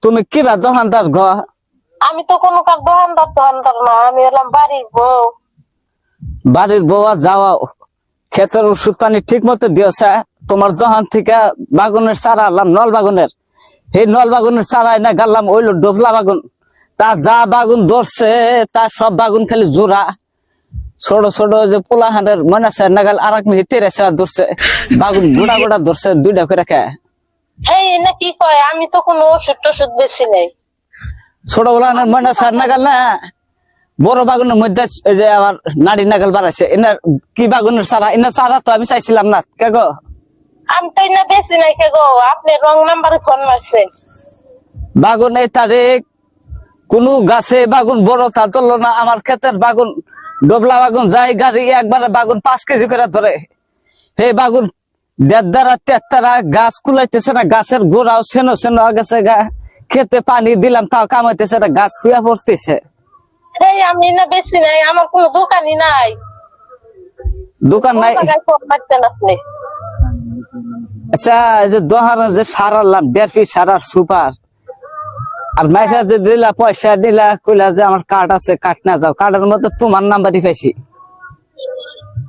তুমি কি বা দোকানদার ঘ? আমি তো কোনো কার দোকানদার না, আমি হলাম বাড়ির বউ। বাড়ির বউ যাওয়া ক্ষেতের ওষুধ পানি ঠিক মতো দিয়েছে? তোমার দোকান থেকে বাগুনের চারা আনলাম, নল বাগুনের। এই নল বাগুনের চারা এনে গাললাম, ওইলো ডোবলা বাগুন। তা যা বাগুন ধরছে তা সব বাগুন খালি জোড়া। ছোট ছোট যে পোলাহানের মনে আছে নাগাল আর এক মিনিট তেরেছে ধরছে বাগুন, গোড়া গোড়া ধরছে দুইটা করে খায়। এই না কি কয়, আমি তো কোনো ওষুধ টষুধ বেশি নেই। ছোট পোলাহানের মনে আছে নাগাল না, বড় বাগুনের মধ্যে এই যে আবার নাড়ি নাগাল বাড়াইছে। এনার কি বাগুনের চারা? এনার চারা তো আমি চাইছিলাম না কে গো। আমি তাই না বেশি নাই কে গো, আপনি রং নাম্বারে ফোন মারছেন। বাগুন এই তারিখ কোন গাছে বাগুন বড় তা ধরলো না। আমার ক্ষেতের বাগুন ডোবলা বাগুন যাই গাড়ি একবারে বাগুন 5 কেজি করে ধরে। হে বাগুন দেড় তেত্তারা গাছ কুলাইতেছে না, গাছের গোড়াও সেনো সেনো গেছে গা। খেতে পানি দিলাম তাও কামাইতেছে না, গাছ শুয়ে পড়তেছে। এই আমি না বেশি নাই, আমার কোনো দোকানই নাই। দোকান নাই? ফোন মারছেন আপনি। আচ্ছা এই যে দোহার যে সার আনলাম 1.5 ফিট সার আর সুপার, আর মাইফা যে দিলা পয়সা দিলা কইলা যে আমার কার্ড আছে কাট না যাও, কার্ডের মধ্যে তোমার নাম্বারই পাইছি।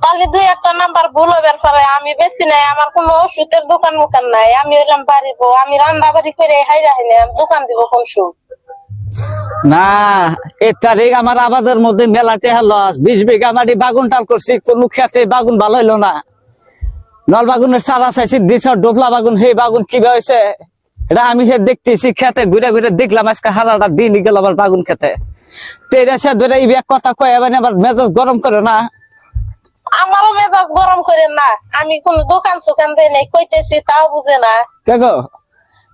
তাহলে দুই একটা নাম্বার ভুল হবে পারে। আমি বেশি নাই, আমার কোনো ওষুধের দোকান মোকান নাই। আমি হইলাম বাড়ির বউ, আমি রান্না বাড়ি করে হাইরা হাইলে দোকান দিব কোন সুখ? না এই তারিখ আমার আবাদের মধ্যে মেলাতে লস। 20 বিঘা মাটি বাগুন টাল করছি, কোন খেতে বাগুন ভালো হইলো না। নল বাগুনের চারা চাইছি দিছ ডোবলা বাগুন, হে বাগুন কি হয়েছে এটা আমি দেখতেছি। খেতে ঘুরে ঘুরে দেখলাম আজকে হারাটা দিন গেল আবার বাগুন খেতে। তেরাশা ধরে এই কথা কয়ে আবার মেজাজ গরম করে না। আমারও মেজাজ গরম করে না, আমি কোন দোকান সোকান দেই নাই, কইতেছি তাও বুঝে না। কে গো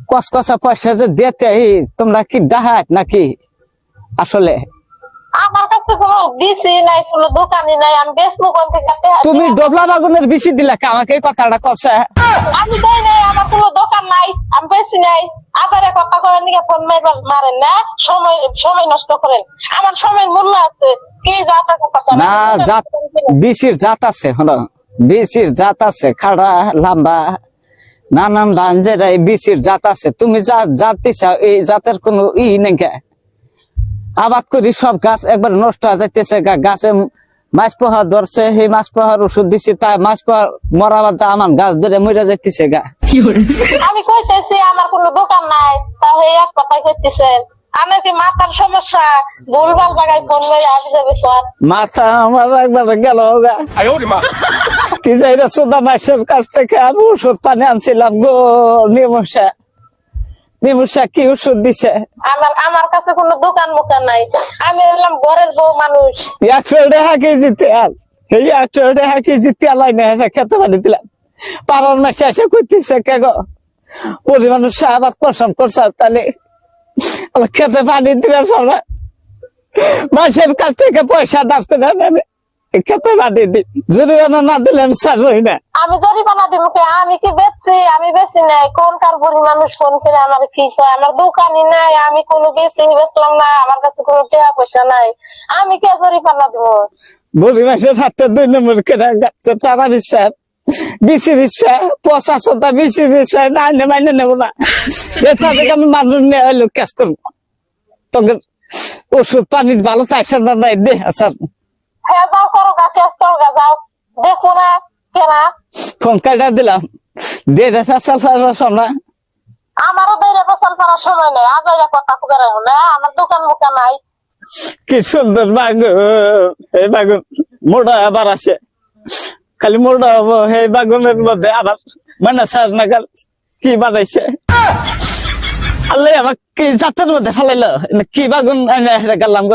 কসকসা পয়সা যে দিতে তোমরা কি ডাহাত নাকি? আসলে আমার কাছে কোনো দিছি নাই, কোনো দোকানই নাই। আমি বেচবো কোন থেকে? তুমি ডোবলা বাগুনের বেশি দিলা কে? আমাকে এই কথাটা কষে। আমি দেই নাই, আমার কোনো দোকান নাই, আমি বেশি নাই। আবার কথা করেন নিকে ফোন মারেন না, সময় সময় নষ্ট করেন। আমার সময় মূল্য আছে কি? জাত কথা না জাত বিচির জাত আছে, হলো বিচির জাত আছে, খাড়া লম্বা নানান ধান এই বিচির জাত আছে। তুমি যা জাত দিছা এই জাতের কোনো নেই। আবাদ করি সব গাছ একবার নষ্ট হয়ে যাইতেছে। গাছে মাছ পোহা ধরছে, সেই মাছ পোহার ওষুধ দিচ্ছি, তাই মাছ পোহার মরা বাদ আমার গাছ ধরে মরে যাইতেছে গা। আমি কইতেছি আমার কোনো দোকান নাই, তাও এই এক কথাই কইতেছেন। আমি কি মাথার সমস্যা? ভুলভাল জায়গায় ফোন মেরে আসি যাবে স্যার। মাথা আমার একবার গেল গা। কি যাই রে সোদা মাসের কাছ থেকে আমি ওষুধ পানি আনছিলাম গো। নিমুষা নিমুষা কি ওষুধ দিছে? আমার কাছে কোনো দোকান মোকান নাই, আমি হলাম ঘরের বউ মানুষ। 100 টাকা কেজি তেল, এই 100 টাকা কেজি তেল আইনা খেতে পানি দিলাম। পাড়ার মাসে এসে করতেছে কে গো পরিমাণ আবাদ পছন্দ করছে, তাহলে আমার খেতে পানি দিবে সবাই মাসের কাছ থেকে পয়সা দাস করে নেবে খেতে পানি দি। জরিমানা না দিলে আমি ছাড়বই না। আমি জরিমানা দিব কে? আমি কি বেচছি? আমি বেশি নাই। কোন কার বুড়ি মানুষ ফোন করে আমার কি কয়? আমার দোকানই নাই, আমি কোনো বেশি বেচলাম না, আমার কাছে কোনো টাকা পয়সা নাই, আমি কে জরিমানা দিব? বুড়ি মাসের হাতে 2 নম্বর করে চারা বিষা বিচি বিষা 50 বিচি বিষা না মাইনে নেবো না। এটা থেকে আমি মানুষ নিয়ে হইলো ক্যাশ করবো। তোকে ওষুধ পানি ভালো চাইছে না নাই দে। আচ্ছা হ্যাঁ যাও করো গা, কেস করো গা, যাও দেখো না কেনা। ফোন কাটা দিলাম দেড় ফেসাল ফেসাল না। আমারও বেড়ে ফসল করার সময় নেই, আজ কথা খুঁজে রাখো না। আমার দোকান মোকা নাই। কি সুন্দর বাগুন, এই বাগুন মোটা আবার আছে, খালি মোটা হবো। এই বাগুনের মধ্যে আবার মানে সার নাগাল কি বানাইছে আল্লাহ, আমার কি জাতের মধ্যে ফেলাইলো কি বাগুন গেলাম।